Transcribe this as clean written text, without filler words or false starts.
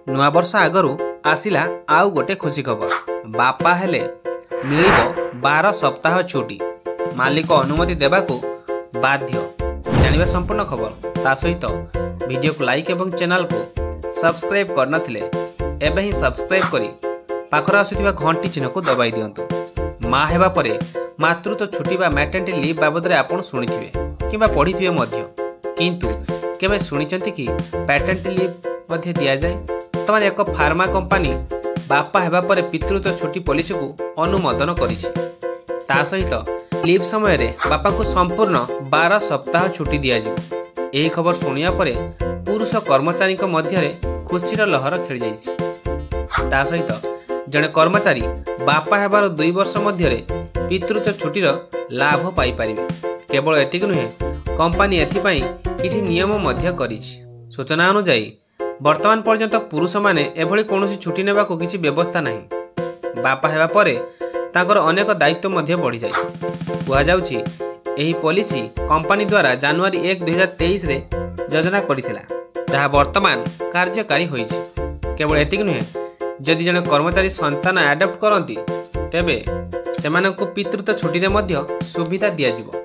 नुआ वर्ष आगरू आसिला आउ गोटे खुशी खबर। बापा हेले मिलिबो 12 सप्ताह छुट्टी। मालिक अनुमति देबाकू बाध्य। जानिबा संपूर्ण खबर ता सहित वीडियो को लाइक एवं चैनल को सब्सक्राइब करनथिले एबे ही सब्सक्राइब करी पाखरा आसुथिबा घंटी चिन्ह को दबाई दियंतु। माँ हेबा परे मातृत्व छुट्टी बा मैटरनिटी लीव बाबद आपण शुणिथिबे किंबा पढ़िथिबे मध्य, किंतु केबे शुणिचंती कि पैटर्निटी लीव मध्य दिया जाए। वर्तमान एक फार्मा कंपनी बापा हेबा परे पितृत्व छुट्टी पॉलिसी को अनुमोदन करिछि। ता सहित लीव समय रे बापा को संपूर्ण 12 सप्ताह छुट्टी दिया जिवो। एही खबर सुनिया परे पुरुष कर्मचारी मध्य रे खुशीर लहर खेली जाइछि। ता सहित जने कर्मचारी बापा हेबार 2 वर्ष मध्य रे पितृत्व छुट्टीर लाभ पाई परिबे। केवल एतिक नुहे, कंपनी एथिपाई किछि नियम मध्य करिछि। सूचना अनुसार वर्तमान पर्यंत पुरुष माने एभली कोनोसी छुट्टी नेबा को किछि व्यवस्था नाही। बापा हेबा परे ताकर अनेक दायित्व मध्य बढ़ी जाय। कुआ जाउछि एही पॉलिसी कंपनी द्वारा जनवरी 1, 2023 रे योजना करिथिला, जहा वर्तमान कार्यकारी होइछि। केवल एतिक नुहे, जदि जने कर्मचारी संतान अडॉप्ट करंती तेबे सेमानंकु पितृत्व छुट्टी रे मध्य सुविधा दिया जिवो।